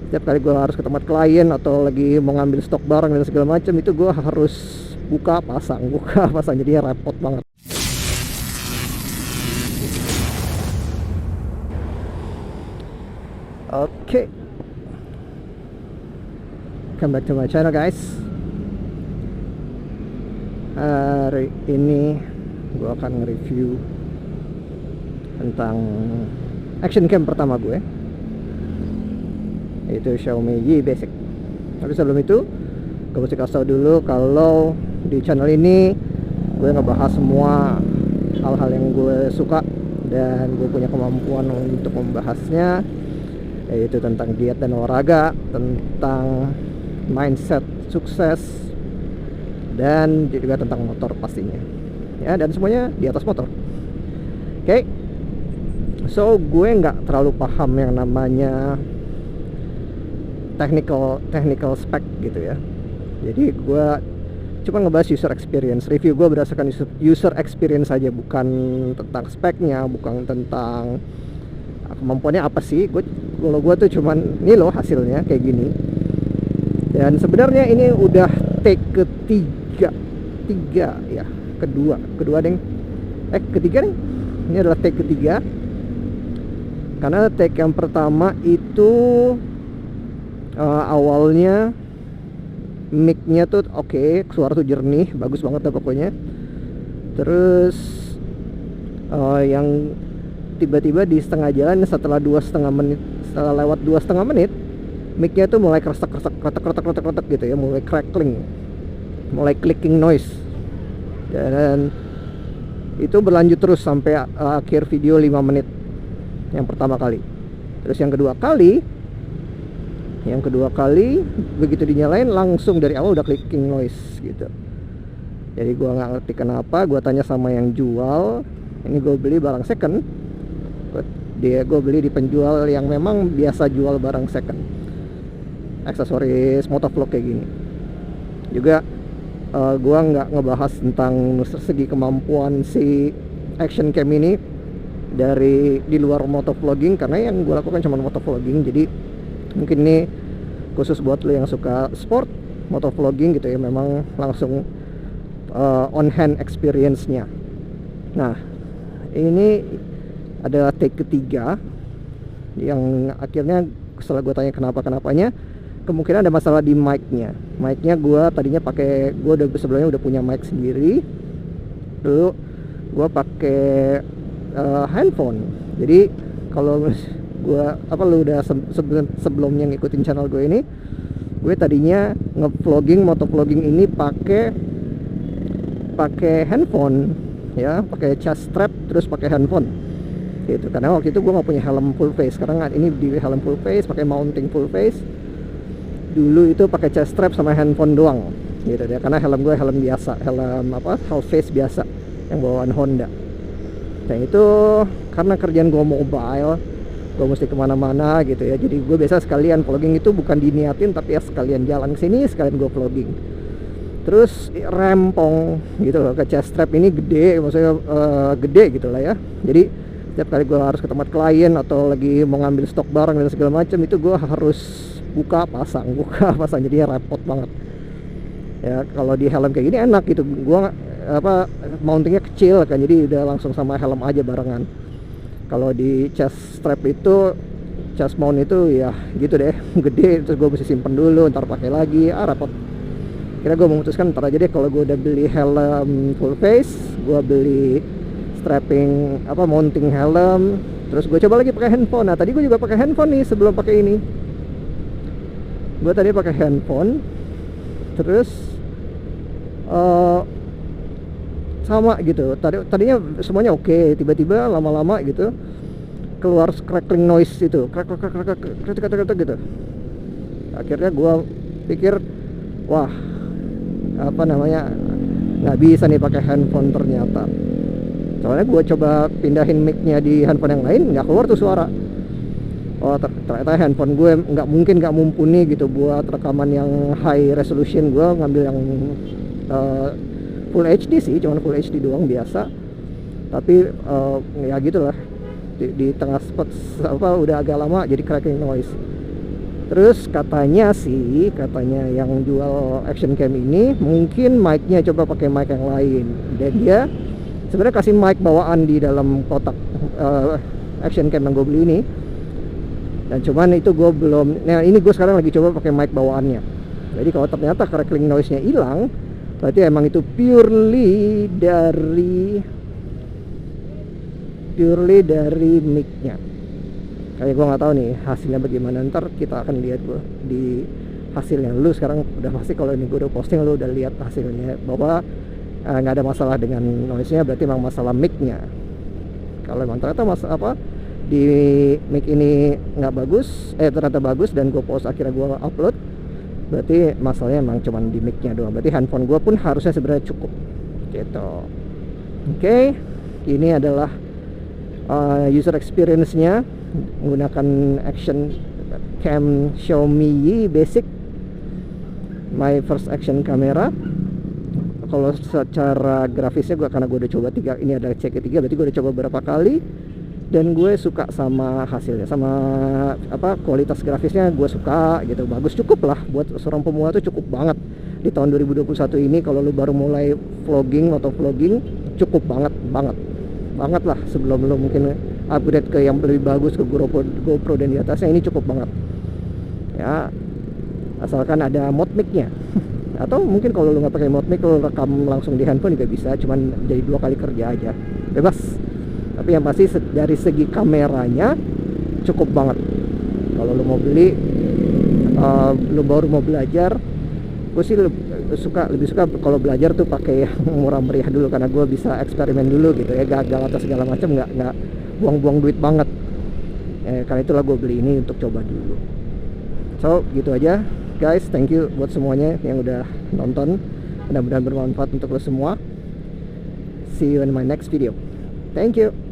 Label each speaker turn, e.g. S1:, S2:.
S1: Setiap kali gue harus ke tempat klien atau lagi mau ngambil stok barang dan segala macam, itu gue harus buka pasang jadinya repot banget. Oke, come back to my channel guys. Hari ini gue akan nge-review tentang action cam pertama gue, yaitu Xiaomi Yi Basic. Tapi sebelum itu, gue mesti kasih tau dulu kalau di channel ini gue ngebahas semua hal-hal yang gue suka dan gue punya kemampuan untuk membahasnya, yaitu tentang diet dan olahraga, tentang mindset sukses, dan juga tentang motor pastinya ya, dan semuanya di atas motor. Oke. So gue nggak terlalu paham yang namanya technical spec gitu ya, jadi gue cuma ngebahas user experience. Review gue berdasarkan user experience saja, bukan tentang speknya, bukan tentang kemampuannya apa sih. Kalau gue tuh cuman ini loh hasilnya kayak gini. Dan sebenarnya ini udah take ketiga ya, kedua deng, ketiga deng. Ini adalah take ketiga, karena take yang pertama itu awalnya mic-nya tuh oke, suara tuh jernih, bagus banget lah pokoknya. Terus yang tiba-tiba di setengah jalan setelah lewat 2,5 menit, mic-nya tuh mulai kretek gitu ya, mulai crackling, mulai clicking noise, dan itu berlanjut terus sampai akhir video 5 menit yang pertama kali. Terus yang kedua kali begitu dinyalain langsung dari awal udah clicking noise gitu. Jadi gua nggak ngerti kenapa. Gua tanya sama yang jual, ini gue beli barang second, gue beli di penjual yang memang biasa jual barang second, aksesoris motovlog kayak gini. Juga gua nggak ngebahas tentang segi kemampuan si action cam ini di luar motovlogging, karena yang gue lakukan cuma motovlogging. Jadi mungkin ini khusus buat lo yang suka sport motovlogging gitu ya, memang langsung on hand experience-nya. Nah, ini adalah take ketiga yang akhirnya setelah gue tanya kenapanya, kemungkinan ada masalah di mic-nya. Gue tadinya sebelumnya udah punya mic sendiri. Dulu gue pakai handphone. Jadi kalau lu udah sebelumnya ngikutin channel gue ini, gue tadinya motovlogging ini pakai handphone ya, pakai chest strap terus pakai handphone gitu. Karena waktu itu gue nggak punya helm full face. Sekarang ini di helm full face, pakai mounting full face. Dulu itu pakai chest strap sama handphone doang gitu ya, karena helm gue helm biasa, half face biasa yang bawaan Honda. Dan itu karena kerjaan gue mobile, gue mesti kemana-mana gitu ya, jadi gue biasa sekalian vlogging itu bukan diniatin, tapi ya sekalian jalan kesini sekalian gue vlogging. Terus rempong gitu loh, ke chest strap ini gede, maksudnya gede gitu lah ya. Jadi setiap kali gue harus ke tempat klien atau lagi mau ngambil stok barang dan segala macam, itu gue harus buka pasang jadinya repot banget ya. Kalau di helm kayak gini enak gitu, gua mountingnya kecil kan, jadi udah langsung sama helm aja barengan. Kalau di chest strap itu, chest mount itu ya gitu deh, gede, terus gue mesti simpen dulu, ntar pakai lagi, repot. Kira gue memutuskan ntar aja deh, kalau gue udah beli helm full face, gue beli strapping mounting helm, terus gue coba lagi pakai handphone. Nah tadi gue juga pakai handphone nih sebelum pakai ini. Gue tadi pakai handphone, terus sama gitu. Tadinya semuanya oke, tiba-tiba lama-lama gitu keluar crackling noise itu, krek gitu. Akhirnya gue pikir, wah nggak bisa nih pakai handphone ternyata. Soalnya gue coba pindahin mic-nya di handphone yang lain, nggak keluar tuh suara. Oh ternyata handphone gue nggak mumpuni gitu buat rekaman yang high resolution. Gue ngambil yang full HD sih, cuman full HD doang biasa. Tapi ya gitulah, di tengah spot udah agak lama jadi cracking noise. Terus katanya yang jual action cam ini mungkin mic-nya coba pakai mic yang lain, dan dia sebenarnya kasih mic bawaan di dalam kotak action cam yang gue beli ini. Dan cuman itu gue belum, nah ini gue sekarang lagi coba pakai mic bawaannya. Jadi kalau ternyata crackling noise-nya hilang, berarti emang itu purely dari mic-nya. Kayak gue nggak tahu nih hasilnya bagaimana, ntar kita akan lihat gue di hasilnya. Lu sekarang udah pasti kalau ini gue udah posting, lu udah lihat hasilnya bahwa nggak ada masalah dengan noise-nya, berarti emang masalah mic-nya. Kalau emang ternyata di mic ini nggak bagus, ternyata bagus dan gue post akhirnya gue upload, berarti masalahnya emang cuman di mic-nya doang. Berarti handphone gue pun harusnya sebenarnya cukup gitu. Oke, ini adalah user experience-nya menggunakan action cam Xiaomi Yi Basic, my first action camera. Kalau secara grafisnya karena gue udah coba ini ada cek ketiga, berarti gue udah coba beberapa kali dan gue suka sama hasilnya, sama kualitas grafisnya gue suka gitu, bagus, cukup lah buat seorang pemula tuh cukup banget di tahun 2021 ini. Kalau lu baru mulai vlogging, cukup banget lah, sebelum lu mungkin upgrade ke yang lebih bagus, ke GoPro dan di atasnya, ini cukup banget ya, asalkan ada mod mic-nya. Atau mungkin kalau lu nggak pakai mod mic, lu rekam langsung di handphone juga bisa, cuman jadi 2 kali kerja aja, bebas. Tapi yang pasti dari segi kameranya cukup banget. Kalau lu mau beli, lu baru mau belajar, gue sih lebih suka kalau belajar tuh pakai yang murah meriah dulu, karena gue bisa eksperimen dulu gitu ya, gagal atau segala macam nggak buang-buang duit banget. Karena itulah gue beli ini untuk coba dulu. So gitu aja guys, thank you buat semuanya yang udah nonton, mudah-mudahan bermanfaat untuk lo semua. See you in my next video. Thank you.